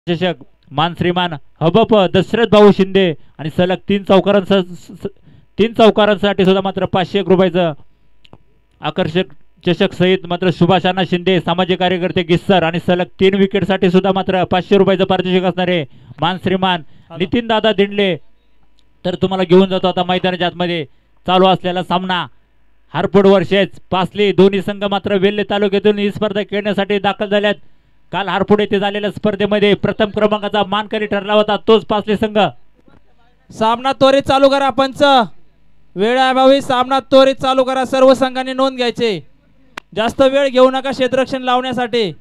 चषक मान श्रीमान हबप दशरथ भाऊ शिंदे आणि सलग 3 चौकारांसाठी सुद्धा मात्र 500 रुपयाचं आकर्षक चषक सहित मात्र सुभाषाना शिंदे सामाजिक कार्यकर्ते गिस्सर आणि सलग 3 विकेटसाठी सुद्धा मात्र 500 रुपयाचं पारितोषिक असणारे मान श्रीमान नितीन दादा दिंडले तर तुम्हाला घेऊन जातो आता मैदानाच्या आतमध्ये चालू असलेला सामना हारपूड वर्सेस पासली दोन्ही संघ मात्र वेल्हे तालुक्यातून ही स्पर्धा खेळण्यासाठी दाखल झाल्यात। काल हारपूड येथे झालेल्या स्पर्धेमध्ये प्रथम क्रमांकाचा मानकरी ठरला होता तोच पासली संघ। सामना त्वरित चालू करा पंच, वेळाअभावी सामना त्वरित चालू करा। सर्व संघांनी नोंद घ्यायचे, जास्त वेळ घेऊ नका क्षेत्ररक्षण लावण्यासाठी।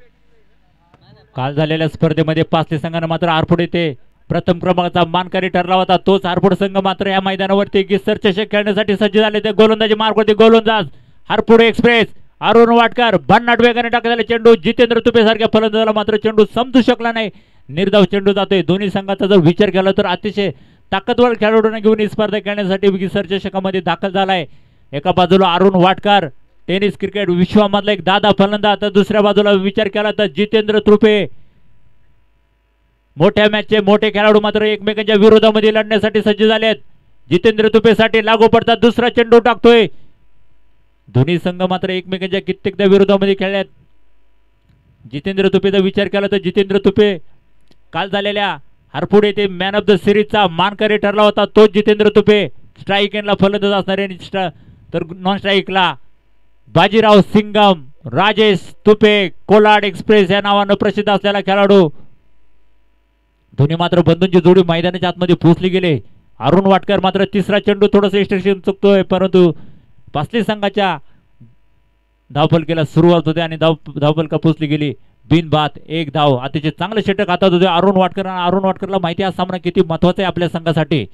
काल झालेल्या स्पर्धेमध्ये पासली संघाने मात्र हारपूड येथे प्रथम क्रमांकाचा मानकरी ठरला होता तोच हारपूड संघ मात्र या मैदानावरती गिस्सर चषक खेळण्यासाठी सज्ज झाले। ते गोलंदाजी मार्गवरती गोलंदाज हारपूड एक्सप्रेस अरुण वाटकर भन्नाट वेगाने टाकलेला चेंडू जितेंद्र तुपे सारख्या फलंदाजाला मात्र चेंडू समजू शकला नाही, निर्धाव चेंडू जातोय। दोन्ही संघाचा जर विचार केला तर अतिशय ताकदवर खेळाडूंना घेऊन ही स्पर्धा खेळण्यासाठी गिस्सर चषकामध्ये दाखल झालाय। एका बाजूला अरुण वाटकर टेनिस क्रिकेट विश्वामधला एक दादा फलंदाज, तर दुसऱ्या बाजूला विचार केला तर जितेंद्र तुपे मोठ्या मॅचचे मोठे खेळाडू मात्र एकमेकांच्या विरोधामध्ये लढण्यासाठी सज्ज झालेत। जितेंद्र तुपेसाठी लागू पडतात, दुसरा चेंडू टाकतोय। दोन्ही संघ मात्र एकमेकांच्या कित्येकदा विरोधामध्ये खेळल्यात। जितेंद्र तुपेचा विचार केला तर जितेंद्र तुपे काल झालेल्या हारपूड येथे मॅन ऑफ द सिरीजचा मानकरी ठरला होता तोच जितेंद्र तुपे। स्ट्राईक एंडला फलंदाज असणारे तर नॉन स्ट्राईकला बाजीराव सिंगम राजेश तुपे कोलाड एक्सप्रेस या नावानं प्रसिद्ध असलेला खेळाडू। दोन्ही मात्र बंधूंची जोडी मैदानाच्या आतमध्ये पोहोचली गेले। अरुण वाटकर मात्र तिसरा चेंडू थोडंसं एक्स्ट्रेक्शन चुकतोय, परंतु पासली संघाच्या धावफलकीला सुरुवात होते आणि धावफलका पोहोचली गेली बिनबाद 1 धाव। अतिशय चांगलं षटक हातात होते अरुण वाटकर। अरुण वाटकरला माहिती हा सामना किती महत्वाचा आहे आपल्या संघासाठी।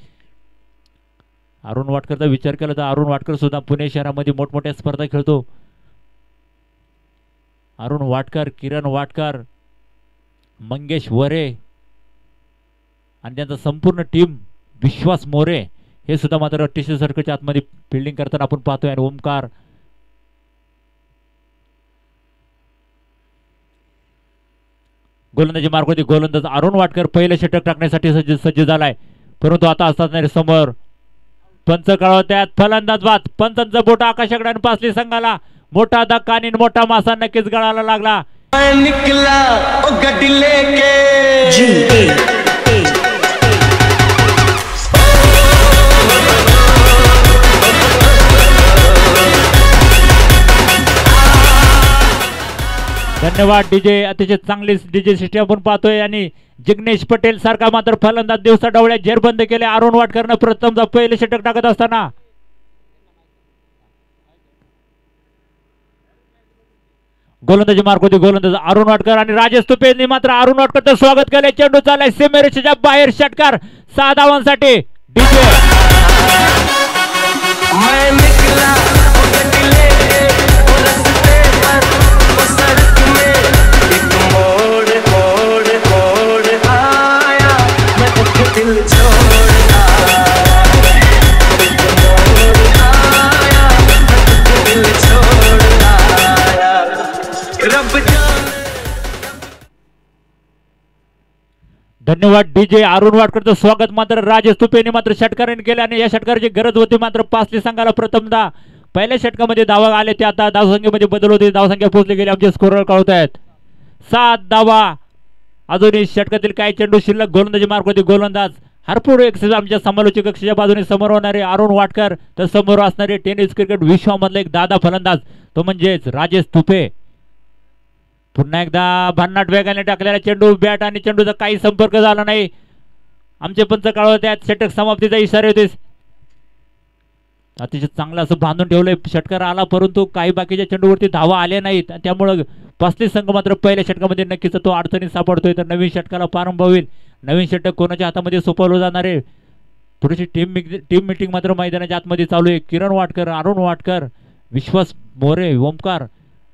अरुण वाटकरचा विचार केला तर अरुण वाटकर सुद्धा पुणे शहरामध्ये मोठमोठ्या स्पर्धा खेळतो। अरुण वाटकर, किरण वाटकर, मंगेश वरे आणि त्यांचा संपूर्ण टीम विश्वास मोरे हे सुद्धा मात्र टिश्यू सर्कलच्या आतमध्ये फिल्डिंग करताना आपण पाहतोय। आणि ओमकार गोलंदाजी मार्गवरती गोलंदाज अरुण वाटकर पहिले षटक टाकण्यासाठी सज्ज झालाय, परंतु आता असताना समोर पंच कळवत्यात फलंदाज बाद। पंचांचा बोट आकाशाकडे आणि पासली संघाला मोठा धक्का आणि मोठा मासा नक्कीच गळायला लागला। धन्यवाद डीजे, अतिशय चांगली डीजे सिस्टम आपण पाहतोय। आणि जिग्नेश पटेल सारखा मात्र फलंदाज दिवसा डवळ्या झेर बंद केले। अरुण वाटकरनं प्रथम पहिले षटक टाकत असताना गोलंदाजी मार्गवरती गोलंदाज अरुण वाटकर आणि राजेश तुपेंनी मात्र अरुण वाटकरचं स्वागत केले। चेंडू चाललाय सीमेरेषेच्या बाहेर, षटकार 6 धावांसाठी डीजे। धन्यवाद डीजे। अरुण वाटकरचं स्वागत मात्र राजेश तुपेंनी मात्र षटकाराने केले आणि या षटकाराची गरज होती मात्र पासली संघाला प्रथमदा पहिल्या षटकामध्ये धावा आले ते आता धावसंख्येमध्ये बदल होते। धावसंख्या पोहोचली गेली, आमचे स्कोरर कळवत आहेत 7 धावा। अजूनही षटकातील काही चेंडू शिल्लक। गोलंदाजी मार्गवरती गोलंदाज हारपूड एक्सप्रेस आमच्या समालोचक कक्षाच्या बाजूने समोर होणारे अरुण वाटकर, तर समोर असणारे टेनिस क्रिकेट विश्वामधला एक दादा फलंदाज तो म्हणजेच राजेश तुपे। पुन्हा एकदा भन्नाट वेगाने टाकलेला चेंडू, बॅट आणि चेंडूचा काही संपर्क झाला नाही। आमचे पंच कळवत्यात षटक समाप्तीचा इशारा होते। अतिशय चांगलं असं बांधून ठेवलंय, षटकार आला परंतु काही बाकीच्या चेंडूवरती धावा आल्या नाहीत, त्यामुळे पासली संघ मात्र पहिल्या षटकामध्ये नक्कीच तो अडचणीत सापडतोय। तर नवीन षटकाला प्रारंभ होईल। नवीन षटक कोणाच्या हातामध्ये सोपवलं जाणार आहे? थोडीशी टीम मीटिंग मात्र मैदानाच्या आतमध्ये चालू आहे। किरण वाटकर, अरुण वाटकर, विश्वास मोरे, ओमकार,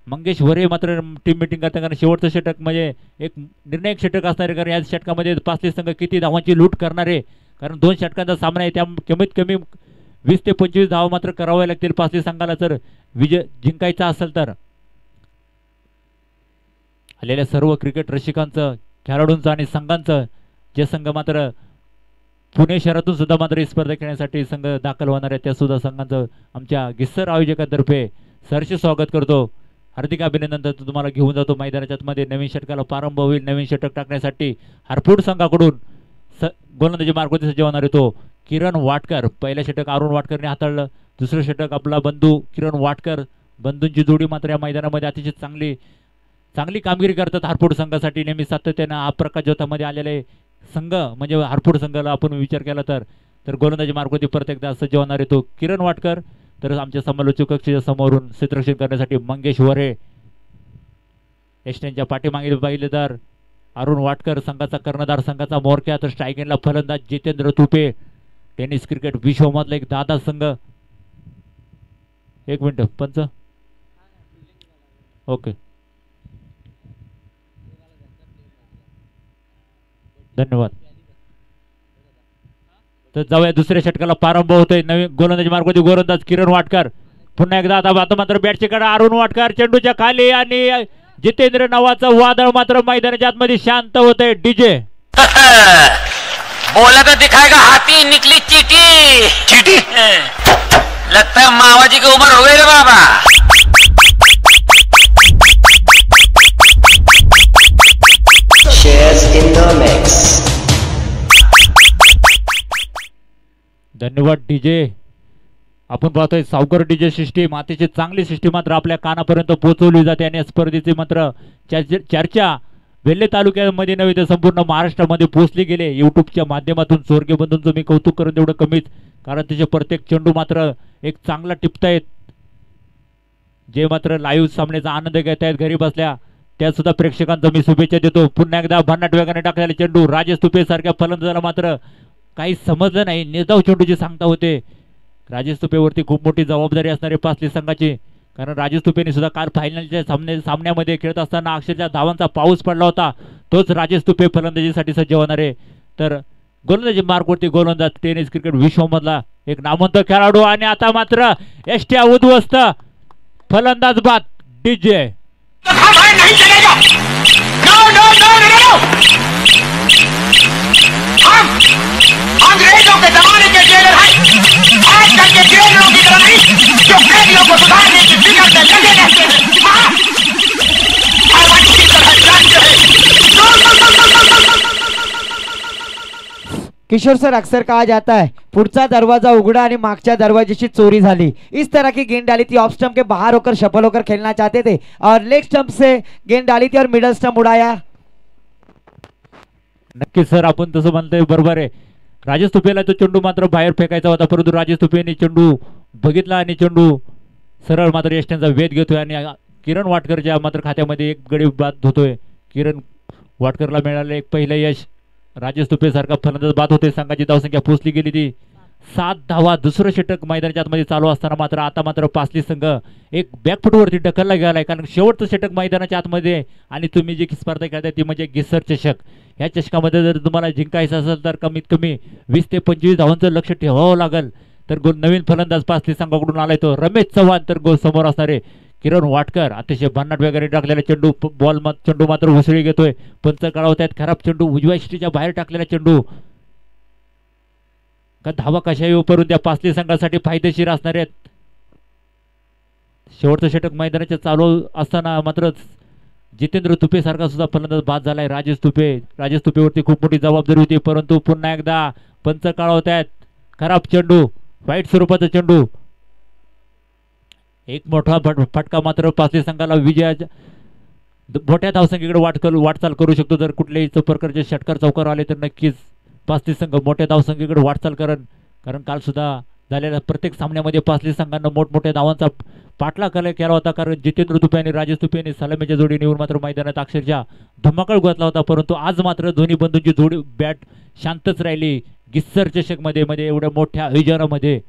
मंगेश वरे मात्र टीम मीटिंग करता, कारण शेवटचं षटक म्हणजे एक निर्णायक षटक असणार आहे। कारण या षटकामध्ये पासली संघ किती धावांची लूट करणार आहे, कारण 2 षटकांचा सामना आहे, त्या कमीत कमी 20 ते 25 धावा मात्र कराव्या लागतील पासली संघाला जर विजय जिंकायचा असेल तर। आलेल्या सर्व क्रिकेट रसिकांचं खेळाडूंचं आणि संघांचं, जे संघ मात्र पुणे शहरातून सुद्धा मात्र ही स्पर्धा खेळण्यासाठी संघ दाखल होणार आहे त्या सुद्धा संघांचं आमच्या गिस्सर आयोजकांतर्फे सहर्ष स्वागत करतो. हार्दिक अभिनंदन तर तुम्हाला घेऊन जातो मैदानाच्या आतमध्ये. नवीन षटकाला प्रारंभ होईल. नवीन षटक टाकण्यासाठी हरपूड संघाकडून गोलंदाजी मार्गावरती सज्ज होणार आहे तो किरण वाटकर. पहिलं षटक अरुण वाटकरने हाताळलं. दुसरं षटक आपला बंधू किरण वाटकर. बंधूंची जोडी मात्र या मैदानामध्ये अतिशय चांगली कामगिरी करतात. हरपूड संघासाठी नेहमी सातत्यानं हा प्रकाश ज्योतामध्ये आलेले संघ म्हणजे हरपूड संघाला आपण विचार केला तर गोलंदाजी मार्गावरती परत एकदा सज्ज होणार आहे तो किरण वाटकर. तर आमच्या समालोचक कक्षाच्या समोरून क्षेत्ररक्षण करण्यासाठी मंगेश वरे. एस्टेनच्या पाठीमागे पाहिले तर अरुण वाटकर संघाचा कर्णधार, संघाचा मोरक्या. तर स्ट्रायकिंगला फलंदाज जितेंद्र तुपे. टेनिस क्रिकेट विश्वमधला एक दादा संघ. एक मिनिट पंच. ओके धन्यवाद. तर जाऊया दुसऱ्या षटकाला प्रारंभ होतोय. नवीन गोलंदाजी मार्गावरती गोलंदाज किरण वाटकर. पुन्हा एकदा आता मात्र बॅटची कडा अरुण वाटकर चेंडूच्या खाली आणि जितेंद्र नावाचं वादळ मात्र मैदानाच्या आतमध्ये शांत होतंय. डीजे बोला तो दिखाएगा हाथी निकली चीटी चीटी लगता है मावा जी की उम्र हो गई रे बाबा. Shares in the mix. धन्यवाद डीजे. आपण पाहतोय सावकर डीजे सिस्टीम अतिशय चांगली सिस्टीम मात्र आपल्या कानापर्यंत पोहोचवली जाते आणि स्पर्धेची मात्र चर्चा वेल्हे तालुक्यामध्ये नव्हे तर संपूर्ण महाराष्ट्रामध्ये पोहोचली गेले. यूट्यूबच्या माध्यमातून स्वर्गीय बंधूंचं मी कौतुक करून तेवढं कमीच, कारण त्याचे प्रत्येक चेंडू मात्र एक चांगला टिपतायत. जे मात्र लाईव्ह सामन्याचा आनंद घेत आहेत घरी बसल्या त्या सुद्धा प्रेक्षकांचा मी शुभेच्छा देतो. पुन्हा एकदा भन्नाट वेगाने टाकलेला चेंडू राजेश तुपे सारख्या फलंदाजाला मात्र काही समजलं नाही. निर्धाव चेंडूची सांगता होते. राजेश तुपेवरती खूप मोठी जबाबदारी असणारे पासली संघाची, कारण राजेश तुपेने सुद्धा काल फायनलच्या सामन्यामध्ये खेळत असताना अक्षरशः धावांचा पाऊस पडला होता. तोच राजेश तुपे फलंदाजीसाठी सज्ज होणार आहे. तर गोलंदाजी मार्गवरती गोलंदाज टेनिस क्रिकेट विश्वमधला एक नामवंत खेळाडू आणि आता मात्र एसट्या उद्ध्वस्त फलंदाज बाद डीजे. नहीं चलेगा. No no no no no. हम अंग्रेजों के जमाने के जेलर हैं. आजकल के जेलरों की तरह नहीं जो कैदियों को सुधारने की फिक्र में लगे रहते हैं. हाँ हमारी की तरह जानते हैं. किशोर सर, अक्सर कहा जाता है पुढचा दरवाजा उगड़ा आणि मागच्या दरवाजेची चोरी झाली. इस तरह की गेंद डाली थी. ऑफ स्टंप के बाहर होकर सफल होकर खेलना चाहते थे और लेग स्टंप से गेंद डाली थी और मिडल स्टंप उड़ाया. नक्की सर, आपण तसं म्हणतोय बरोबर आहे. राजेश तुपेला तो चेंडू मात्र बाहेर फेकायचा होता, परंतु राजेश तुपेने चेंडू बघितला आणि चेंडू सरळ मात्र यष्ट्यांचा वेध घेतोय आणि किरण वाटकरच्या मात्र खात्यामध्ये एक गडी बाद होतोय. किरण वाटकरला मिळालं एक पहिलं यश. राजेश तुपे सारखा फलंदाज बाद होते. संघाची धावसंख्या पोहोचली गेली ती 7 धावा. दुसरं षटक मैदानाच्या आतमध्ये चालू असताना मात्र आता मात्र पासली संघ एक बॅकफुटवरती ढकलला गेलाय, कारण शेवटचं षटक मैदानाच्या आतमध्ये आणि तुम्ही जी स्पर्धा खेळताय ती म्हणजे गिस्सर चषक. ह्या चषकामध्ये जर तुम्हाला जिंकायचं असेल तर कमीत कमी 20 ते 25 धावांचं लक्ष ठेवावं लागेल. तर नवीन फलंदाज पासली संघाकडून आलाय तो रमेश चव्हाण. तर गोल समोर असणारे किरण वाटकर अतिशय भन्नाट वगैरे टाकलेला चेंडू चेंडू मात्र उसळी घेतोय. पंच कळवतात खराब चेंडू उजव्या इष्टीच्या बाहेर टाकलेला चेंडू. का धावा कशाही उपरून त्या पासली संघासाठी फायदेशीर असणार आहेत. शेवटचं षटक मैदानाच्या चालू असताना मात्र जितेंद्र तुपे सारखा सुद्धा फलंदाज बाद झालाय. राजेश तुपेवरती खूप मोठी जबाबदारी होती, परंतु पुन्हा एकदा पंच कळवतात खराब चेंडू, वाईट स्वरूपाचा चेंडू. एक मोठा फटका मात्र पासली संघाला विजयाच्या मोठ्या धावसंख्येकडे वाटचाल करू शकतो. जर कुठल्याही प्रकारचे षटकार चौकार आले तर नक्कीच पासली संघ मोठ्या धावसंख्येकडे वाटचाल करण, कारण काल सुद्धा झालेल्या प्रत्येक सामन्यामध्ये पासली संघानं मोठमोठ्या धावांचा पाठलाग केला होता. कारण जितेंद्र तुपे आणि राजेश तुपे यांनी सलामीच्या जोडी निवडून मात्र मैदानात अक्षरशः धुमाकूळ घातला होता, परंतु आज मात्र दोन्ही बंधूंची जोडी बॅट शांतच राहिली. गिस्सर चषकमध्ये एवढ्या मोठ्या आयोजनामध्ये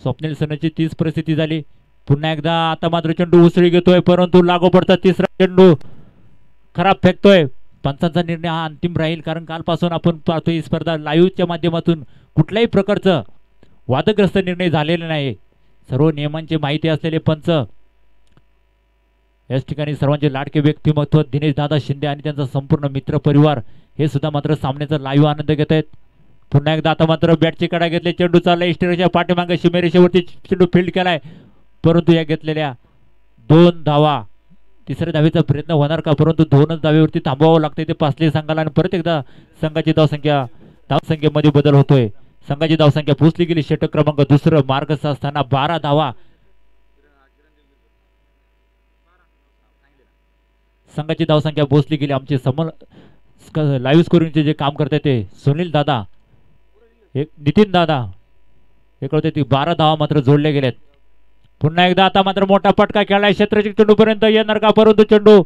स्वप्नील सनची तीच परिस्थिती झाली. पुन्हा एकदा आता मात्र चेंडू उसळी घेतोय, परंतु लागू पडतात तिसरा चेंडू खराब फेकतोय. पंचांचा निर्णय हा अंतिम राहील, कारण कालपासून आपण पाहतोय ही स्पर्धा लाईव्हच्या माध्यमातून कुठल्याही प्रकारचं वादग्रस्त निर्णय झालेला नाही. सर्व नियमांची माहिती असलेले पंच याच ठिकाणी सर्वांचे लाडके व्यक्तिमत्व दिनेश दादा शिंदे आणि त्यांचा संपूर्ण मित्र परिवार हे सुद्धा मात्र सामन्याचा लाईव्ह आनंद घेत आहेत. पुन्हा एकदा आता मात्र बॅटची कडा घेतले, चेंडू चाललाय इष्टरेषेच्या पाठीमागे सीमेरेषेवरती चेंडू फील्ड केलाय, परंतु या घेतलेल्या 2 धावा तिसऱ्या धावेचा प्रयत्न होणार का, परंतु 2च धावेवरती थांबवावं लागतंय ते पासली संघाला आणि परत एकदा संघाची धावसंख्येमध्ये बदल होतोय. संघाची धावसंख्या पोहोचली गेली षटक क्रमांक 2 मार्गस्थ असताना 12 धावा संघाची धावसंख्या पोहोचली गेली. आमचे लाईव्ह स्कोरिंगचे जे काम करते ते सुनील दादा, एक नितीन दादा हे कळते ती 12 धावा मात्र जोडले गेलेत. पुन्हा एकदा आता मात्र मोठा पटका खेळलाय, क्षेत्ररक्षक चेंडू पर्यंत येणार का, परंतु चेंडू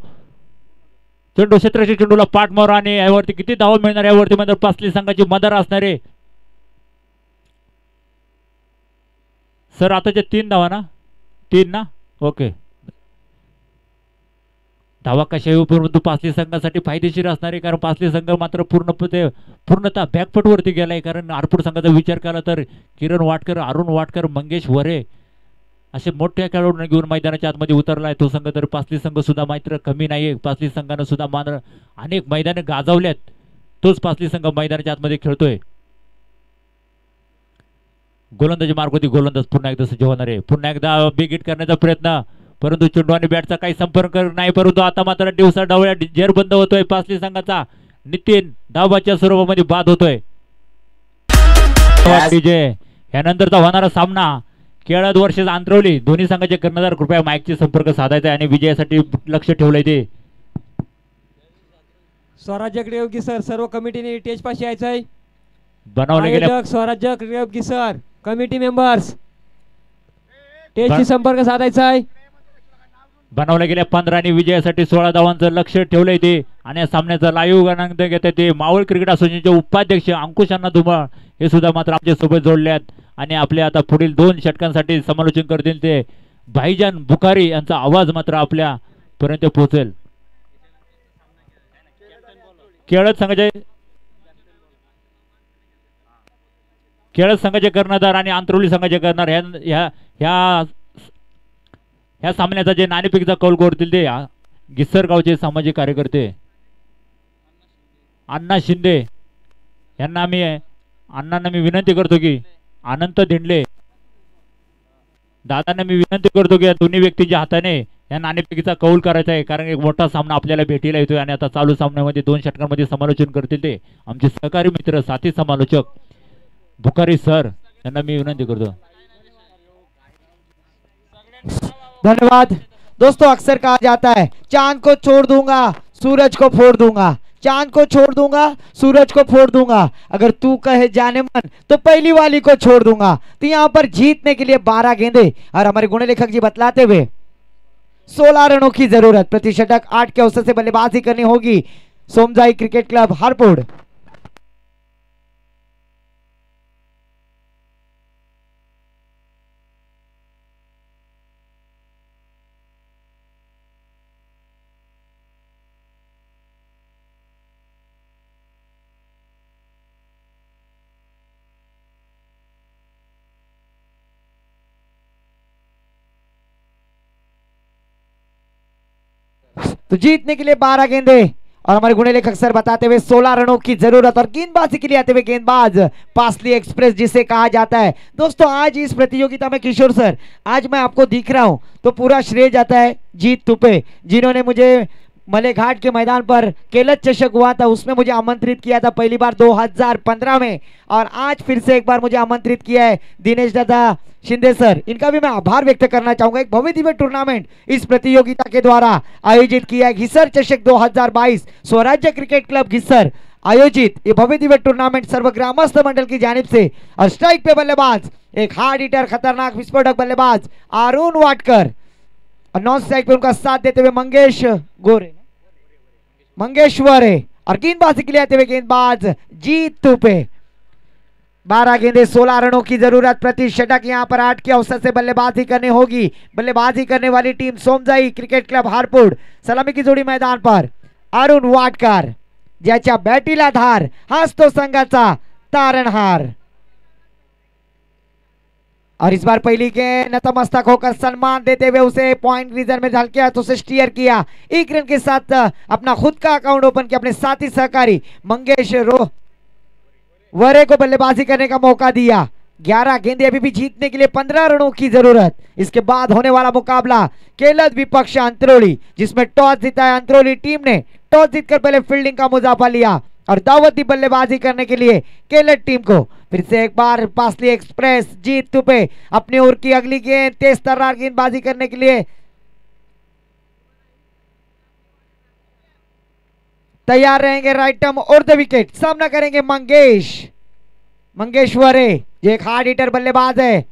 क्षेत्ररक्षक चेंडूला पाठ मारा आणि यावरती किती धावा मिळणार यावरती मात्र पासली संघाची मदर असणार आहे. सर आताच्या 3 धावा ना, 3 ना, ओके. धावा कशा येऊ परंतु पासली संघासाठी फायदेशीर असणार आहे, कारण पासली संघ मात्र पूर्णतः बॅकफुटवरती गेलाय. कारण आरपूर संघाचा विचार केला तर किरण वाटकर, अरुण वाटकर, मंगेश वरे असे मोठ्या खेळाडूंना घेऊन मैदानाच्या आतमध्ये उतरलाय तो संघ. तर पासली संघ सुद्धा मात्र कमी नाहीये. पासली संघानं सुद्धा मात्र अनेक मैदाने गाजवल्यात, तोच पासली संघ मैदानाच्या आतमध्ये खेळतोय. गोलंदाजी मार्गवरती गोलंदाज पुन्हा एकदा सज्ज होणार आहे. पुन्हा एकदा बिग हिट करण्याचा प्रयत्न, परंतु चेंडू आणि बॅटचा काही संपर्क नाही. परंतु आता मात्र दिवसा डावळ्या जेर बंद होतोय पासली संघाचा. नितीन धावाच्या स्वरूपामध्ये बाद होतोय. विजय यानंतरचा होणारा सामना केळद वर्सेस आंतरवली. दोन्ही संघाचे कर्णधार कृपया माईकचे संपर्क साधायचा आणि विजयासाठी लक्ष ठेवलंय ते. स्वराज्य क्रियोगी सर, सर्व कमिटीने स्टेज पाशी यायचं आहे. बनवले गेले स्वराज्य क्रियोगी सर, कमिटी मेंबर्स स्टेजशी संपर्क साधायचा आहे. बनवल्या गेल्या 15 आणि विजयासाठी 16 धावांचं लक्ष ठेवलंय ते. आणि या सामन्याचा लाईव्ह आनंद घेत ते मावळ क्रिकेट असोसिएशनचे उपाध्यक्ष अंकुश अण्णा धुमाळ हे सुद्धा मात्र आमच्या सोबत जोडले आहेत. आणि आपल्या आता पुढील 2 षटकांसाठी समालोचन करतील ते भाईजान बुखारी यांचा आवाज मात्र आपल्या पर्यंत पोहोचेल. केळद संघाचे कर्णधार आणि आंतरवली संघाचे कर्णधार ह्या सामन्याचा जे नाणेफेकीचा कौल करतील ते गिस्सर गावचे सामाजिक कार्यकर्ते अण्णा शिंदे यांना अण्णांना मी विनंती करतो की अनंत धिंडले दादांना मी विनंती करतो की या दोन्ही व्यक्तींच्या हाताने या नाणेफेकीचा कौल करायचा आहे. कारण एक मोठा सामना आपल्याला भेटीला येतोय आणि आता चालू सामन्यामध्ये 2 षटकांमध्ये समालोचन करतील ते आमचे सहकारी मित्र साथी समालोचक बुखारी सर यांना मी विनंती करतो. धन्यवाद दोस्तों. अक्सर कहा जाता है चांद को छोड़ दूंगा सूरज को फोड़ दूंगा, चांद को छोड़ दूंगा सूरज को फोड़ दूंगा, अगर तू कहे जाने मन तो पहली वाली को छोड़ दूंगा. तो यहाँ पर जीतने के लिए 12 गेंदे और हमारे गुण लेखक जी बतलाते हुए 16 रनों की जरूरत. प्रति षटक 8 के औसत से बल्लेबाजी करनी होगी सोमजाई क्रिकेट क्लब हारपुर. तो जीतने के लिए 12 गेंदे और हमारे गुणे लेखक सर बताते हुए 16 रनों की जरूरत. और गेंदबाजी के लिए आते हुए गेंदबाज पासली एक्सप्रेस जिसे कहा जाता है. दोस्तों आज इस प्रतियोगिता में किशोर सर आज मैं आपको दिख रहा हूं तो पूरा श्रेय जाता है जीत तुपे, जिन्होंने मुझे मलेघाट के मैदान पर केलत चषक हुआ था उसमें मुझे आमंत्रित किया था पहली बार 2015 में, और आज फिर से एक बार मुझे आमंत्रित किया है दिनेश दादा शिंदे सर. इनका भी मैं आभार व्यक्त करना चाहूंगा. एक भव्य दिव्य टूर्नामेंट इस प्रतियोगिता के द्वारा आयोजित किया है. घिसर चषक 2022 स्वराज्य क्रिकेट क्लब घिसर आयोजित ये भव्य दिव्य टूर्नामेंट सर्व ग्रामस्थ मंडल की जानिब से. और स्ट्राइक पे बल्लेबाज एक हार्ड हिटर खतरनाक विस्फोटक बल्लेबाज अरुण वाटकर, और नॉन स्ट्राइक पे उनका साथ देते हुए मंगेश्वर है. और गेंदबाजी के लिए आते हुए गेंदबाज जीत तुपे. 12 गेंदे 16 रनों की जरूरत. प्रति षटक यहाँ पर 8 के औसत से बल्लेबाजी करनी होगी. बल्लेबाजी करने वाली team Somjai cricket club Harpur. सलामी की जोडी मैदान पर अरुण वाटकर ज्याच्या बॅटीला धार हाच तो संघाचा तारणहार. और इस बार पहली गेंद नतमस्तक होकर सम्मान देते हुए उसे पॉइंट रीजन में डाल किया तो उसे स्टीयर किया। एक रन के साथ अपना खुद का अकाउंट ओपन किया। अपने साथी सहकारी मंगेश वरे को बल्लेबाजी करने का मौका दिया। 11 गेंदें अभी भी जीतने के लिए 15 रनों की जरूरत। इसके बाद होने वाला मुकाबला केलद विपक्ष अंतरोली, जिसमें टॉस जीता है अंतरोली टीम ने। टॉस जीतकर पहले फील्डिंग का मुजाफा लिया और दावत दी बल्लेबाजी करने के लिए केलद टीम को। फिर से एक बार पासली एक्सप्रेस जीत तुपे अपनी ओर की अगली गेंद तेज तर्रार गेंदबाजी करने के लिए तैयार रहेंगे। राइट आर्म और द विकेट सामना करेंगे मंगेश वरे, जो एक हार्ड हिटर बल्लेबाज है।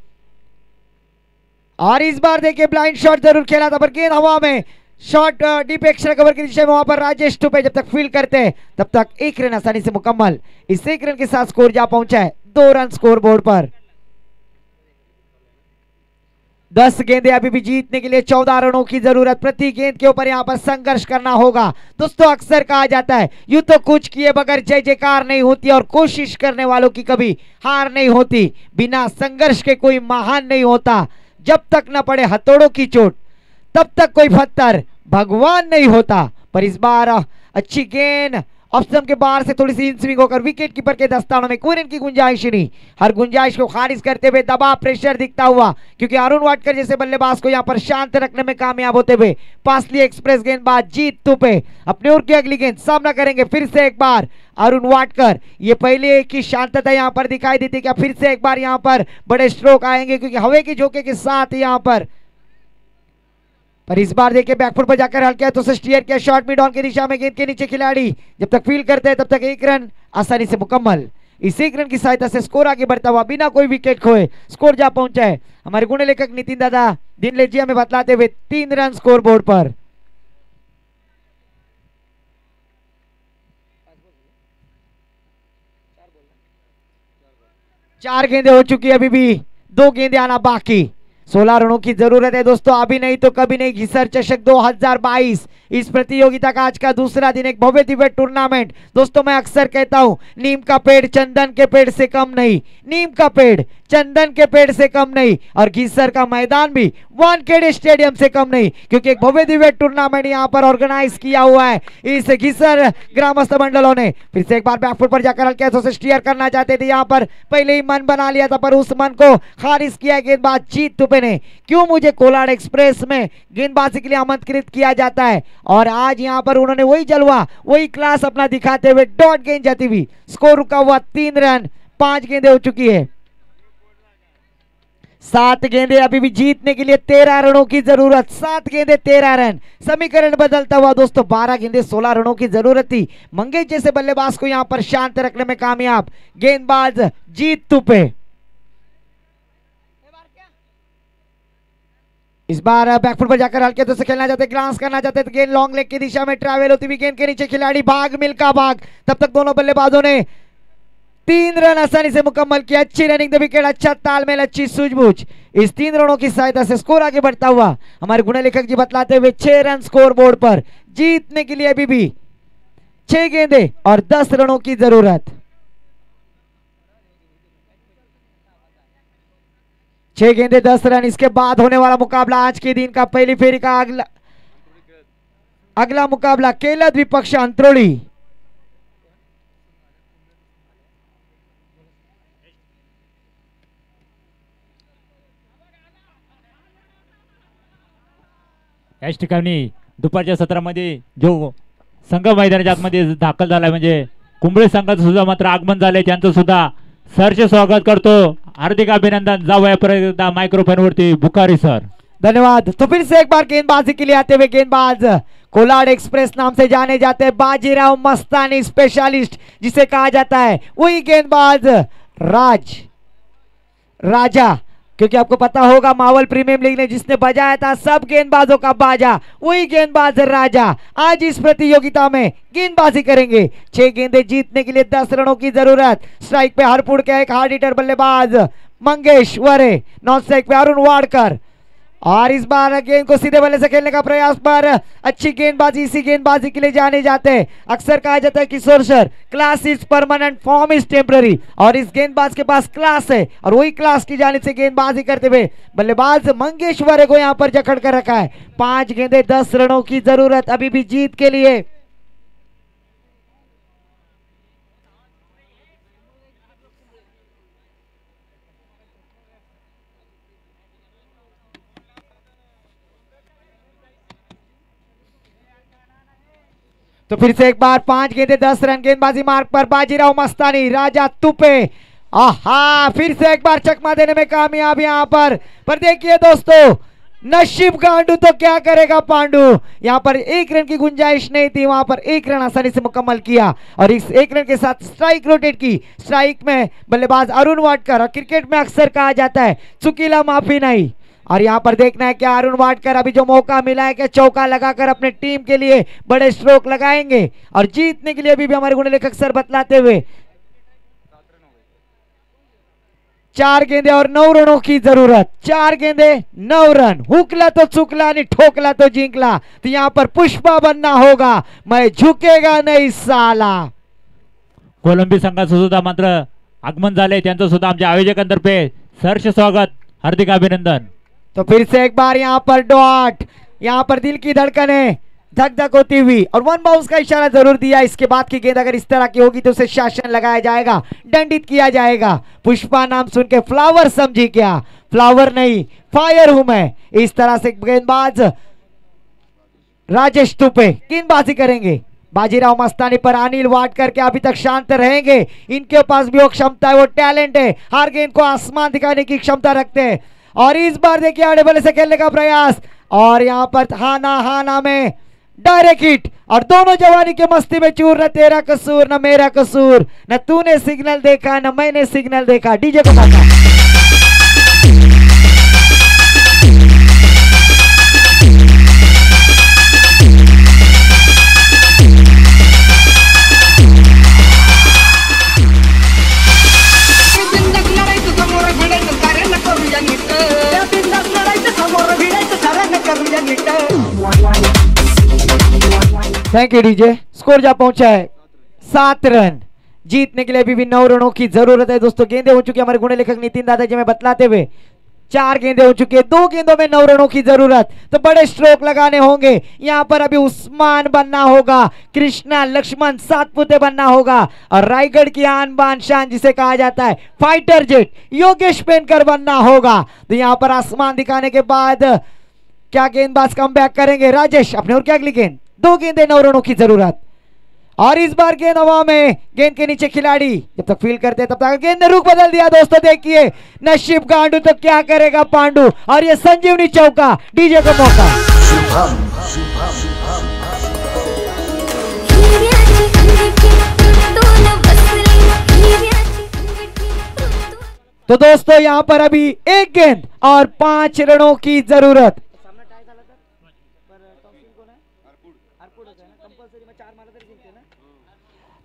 और इस बार देखिए ब्लाइंड शॉट जरूर खेला था पर गेंद हवा में, शॉट डीप एक्स्ट्रा कवर की दिशा में, वहां पर राजेश टुपे जब तक फील्ड करते हैं तब तक एक रन आसानी से मुकम्मल। इस एक रन के साथ स्कोर जा पहुंचा है 2 रन स्कोर बोर्ड पर। 10 गेंदें अभी भी जीतने के लिए 14 रनों की जरूरत। प्रति गेंद के ऊपर यहां पर संघर्ष करना होगा। दोस्तों अक्सर कहा जाता है यूं तो कुछ किए बगैर जय जयकार नहीं होती और कोशिश करने वालों की कभी हार नहीं होती। बिना संघर्ष के कोई महान नहीं होता। जब तक न पड़े हथौड़ों की चोट तब तक कोई पत्थर भगवान नहीं होता। पर इस बार अच्छी गेंद ऑप्शन के बाहर से थोड़ी सी इन स्विंग होकर विकेट कीपर के दस्तानों में कोई रन की गुंजाइश नहीं। हर गुंजाइश को खारिज करते हुए दबाव प्रेशर दिखता हुआ, क्योंकि अरुण वाटकर जैसे बल्लेबाज को यहां पर शांत रखने में कामयाब होते हुए पासली एक्सप्रेस गेंदबाज जीत तुपे अपने ओर की अगली गेंद सामना करेंगे। फिर से एक बार अरुण वाटकर, ये पहले की शांतता यहां पर दिखाई देती, क्या फिर से एक बार यहां पर बड़े स्ट्रोक आएंगे, क्योंकि हवा के झोंके के साथ यहां पर इस बार देखिए बैकफुट पर जाकर हल किया तो स्टीयर किया शॉट मिड ऑन की दिशा में। गेंद के नीचे खिलाड़ी जब तक फील्ड करते हैं तब तक एक रन आसानी से मुकम्मल। इस एक रन की सहायता से स्कोर आगे बढ़ता हुआ बिना कोई विकेट खोए स्कोर जा पहुंचा है। हमारे गुण लेखक नितिन दादा दिनलेजिया में बतलाते हुए 3 रन स्कोर बोर्ड पर। चार गेंदें हो चुकी है, अभी भी 2 गेंदें आना बाकी। 16 रनों की जरूरत है दोस्तों, अभी नहीं तो कभी नहीं। घिसर चषक 2022 इस प्रतियोगिता का आज का दूसरा दिन, एक भव्य दिव्य टूर्नामेंट। दोस्तों मैं अक्सर कहता हूं नीम का पेड़ चंदन के पेड़ से कम नहीं, नीम का पेड़ चंदन के पेड़ से कम नहीं, और घिसर का मैदान भी वानखेड़े स्टेडियम से कम नहीं, क्योंकि एक भव्य दिव्य टूर्नामेंट यहां पर ऑर्गेनाइज किया हुआ है इस घिसर ग्रामस्थ मंडलों ने। फिर से एक बार बैकफुट पर जाकर हल्के हाथों से स्टीयर करना चाहते थे, यहां पर पहले ही मन बना लिया था पर उस मन को खारिज किया गेंदबाज जीत तुपे ने। क्यों मुझे कोलाड एक्सप्रेस में गेंदबाजी के लिए आमंत्रित किया जाता है, और आज यहां पर उन्होंने वही जलवा वही क्लास अपना दिखाते हुए डॉट गेंद जाती हुई स्कोर रुका हुआ 3 रन। 5 गेंदें हो चुकी है, 7 गेंदें अभी भी जीतने के लिए 13 रनों की जरूरत। 7 गेंदें 13 रन, समीकरण बदलता हुआ दोस्तों 12 गेंदें 16 रनों की जरूरत थी। मंगेश जैसे बल्लेबाज को यहां पर शांत रखने में कामयाब गेंदबाज जीत तुपे। इस बार बैकफुट पर जाकर हल्के तो से खेलना चाहते, ग्लांस करना चाहते तो गेंद लॉन्ग लेग की दिशा में ट्रैवल होती हुई गेंद के नीचे खिलाड़ी भाग मिल्का भाग। तब तक दोनों बल्लेबाजों ने 3 रन आसानी से मुकम्मल किया। अच्छी रनिंग द विकेट, अच्छा तालमेल, अच्छी सूझबूझ। इस 3 रनों की सहायता से स्कोर आगे बढ़ता हुआ हमारे गुण लेखक जी बतलाते हुए 6 रन स्कोर बोर्ड पर। जीतने के लिए अभी भी 6 गेंदें और 10 रनों की जरूरत। 6 गेंदें 10 रन। इसके बाद होने वाला मुकाबला आज के दिन का पहली फेरी का अगला मुकाबला केलद विपक्ष अंतरोली। याच ठिकाणी दुपारच्या सत्रामध्ये जो संघ मैदानाच्या आतमध्ये दाखल झालाय म्हणजे कुंबळे संघाचं सुद्धा मात्र आगमन झालंय, त्यांचं सुद्धा सरचे स्वागत करतो। हार्दिक अभिनंदन। जाऊया परत माइक्रोफोन वरती बुखारी सर। धन्यवाद। तो फिर से एक बार गेंदबाजी के लिए आते हुए गेंदबाज कोलाड एक्सप्रेस नाम से जाने जाते हैं बाजीराव मस्तानी स्पेशलिस्ट जिसे कहा जाता है, वही गेंदबाज राजा, क्योंकि आपको पता होगा मावल प्रीमियम लीग ने जिसने बजाया था सब गेंदबाजों का बाजा, वही गेंदबाज राजा आज इस प्रतियोगिता में गेंदबाजी करेंगे। 6 गेंदें जीतने के लिए 10 रनों की जरूरत। स्ट्राइक पे हरपुड़ के एक हार्ड हिटर बल्लेबाज मंगेश वरे, नॉन स्ट्राइक पे अरुण वाडकर, और इस बार गेंद को सीधे बल्ले से खेलने का प्रयास पर अच्छी गेंदबाजी, इसी गेंदबाजी के लिए जाने जाते हैं। अक्सर कहा जाता है Kishore sir, class is permanent, form is temporary, और इस गेंदबाज के पास क्लास है और वही क्लास की जाने से गेंदबाजी करते हुए बल्लेबाज मंगेशवर को यहाँ पर जकड़ कर रखा है। 5 गेंदे 10 रनों की जरूरत अभी भी जीत के लिए। तो फिर से एक बार 5 गेंदे 10 रन, गेंदबाजी मार्ग पर बाजीराव मस्तानी, राजा तुपे, आहा, फिर से एक बार चकमा देने में कामयाब यहाँ पर देखिए दोस्तों, नसीब गांडू तो क्या करेगा पांडू। यहाँ पर 1 रन की गुंजाइश नहीं थी, वहां पर 1 रन आसानी से मुकम्मल किया और इस 1 रन के साथ स्ट्राइक रोटेट की। स्ट्राइक में बल्लेबाज अरुण वाडकर, और क्रिकेट में अक्सर कहा जाता है चुकीला माफी नहीं, और यहाँ पर देखना है क्या अरुण वाडकर अभी जो मौका मिला है कि चौका लगाकर अपने टीम के लिए बड़े स्ट्रोक लगाएंगे और जीतने के लिए अभी भी हमारे गुण लेखक सर बतलाते हुए 4 गेंदे और 9 रनों की जरूरत। 4 गेंदे 9 रन, हुकला तो चुकला नहीं, ठोकला तो जिंकला। तो यहाँ पर पुष्पा बनना होगा, मैं झुकेगा नहीं साला। कोलंबी संघाचं सुद्धा मात्र आगमन झाले, त्यांचं सुद्धा आमच्या आयोजकांतर्फे सहर्ष स्वागत, हार्दिक अभिनंदन। तो फिर से एक बार यहाँ पर डॉट, यहाँ पर दिल की धड़कनें धक धक होती हुई, और 1 बाउंस का इशारा जरूर दिया। इसके बाद की गेंद अगर इस तरह की होगी तो उसे शासन लगाया जाएगा, दंडित किया जाएगा। पुष्पा नाम सुन के फ्लावर समझी क्या? फ्लावर नहीं, फायर हूं मैं। इस तरह से गेंदबाज राजेश तुपे गेंदबाजी करेंगे। बाजीराव मस्तानी पर अनिल वाडकर के अभी तक शांत रहेंगे, इनके पास भी वो क्षमता है, वो टैलेंट है, हर गेंद को आसमान दिखाने की क्षमता रखते हैं। और इस बार देखिए आड़े बल्ले से खेलने का प्रयास, और यहाँ पर हाना में डायरेक्ट हिट, और दोनों जवानी के मस्ती में चूर। न तेरा कसूर न मेरा कसूर, न तूने सिग्नल देखा न मैंने सिग्नल देखा। डीजे को बाका। Thank you DJ. स्कोर जा पहुंचा है 7 रन। जीतने के लिए अभी भी 9 रनों की जरूरत है दोस्तों। गेंदे हो चुकी है हमारे गुण लेखक नितिन दादाजी में बतलाते हुए, 4 गेंदे हो चुकी है, 2 गेंदों में 9 रनों की जरूरत। तो बड़े स्ट्रोक लगाने होंगे यहाँ पर। अभी उस्मान बनना होगा, कृष्णा लक्ष्मण सातपुते बनना होगा, और रायगढ़ की आन बान शान जिसे कहा जाता है फाइटर जेट योगेश पेनकर बनना होगा। तो यहाँ पर आसमान दिखाने के बाद क्या गेंदबाज कमबैक करेंगे? राजेश अपने और क्या अगली गेंद, 2 गेंदे 9 रनों की जरूरत। और इस बार गेंद हवा में, गेंद के नीचे खिलाड़ी जब तक फील करते तब तक गेंद ने रुख बदल दिया दोस्तों। देखिए नसीब गांडू तो क्या करेगा पांडू, और ये संजीवनी चौका। डीजे को मौका। तो दोस्तों यहाँ पर अभी 1 गेंद और 5 रनों की जरूरत।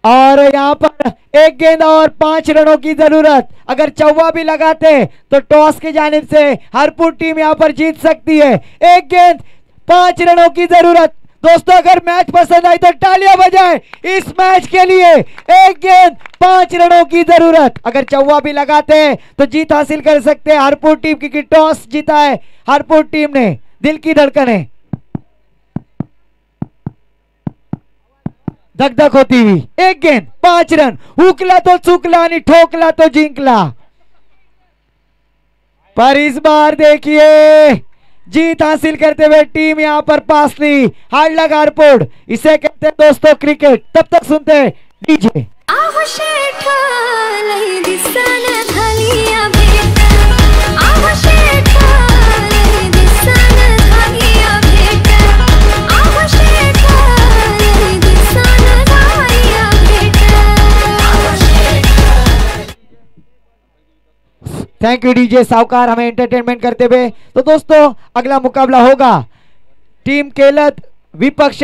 और यहाँ पर 1 गेंद और 5 रनों की जरूरत। अगर चौवा भी लगाते तो टॉस की जानिब से हरपुर टीम यहाँ पर जीत सकती है। 1 गेंद 5 रनों की जरूरत। दोस्तों अगर मैच पसंद आई तो तालियां बजाएं इस मैच के लिए। 1 गेंद 5 रनों की जरूरत। अगर चौवा भी लगाते हैं तो जीत हासिल कर सकते हैं हरपुर टीम, क्योंकि टॉस जीता है हरपुर टीम ने। दिल की धड़कनें धक धक होती हुई। 1 गेंद 5 रन, हुकला तो चुकला नहीं, ठोकला तो जिंकला। पर इस बार देखिए जीत हासिल करते हुए टीम यहां पर पासली हार्डलगारपुर, इसे कहते हैं दोस्तों क्रिकेट। तब तक सुनते हैं डीजे। थैंक यू डीजे सावकार हमें एंटरटेनमेंट करते हुए। तो दोस्तों अगला मुकाबला होगा टीम केलत विपक्ष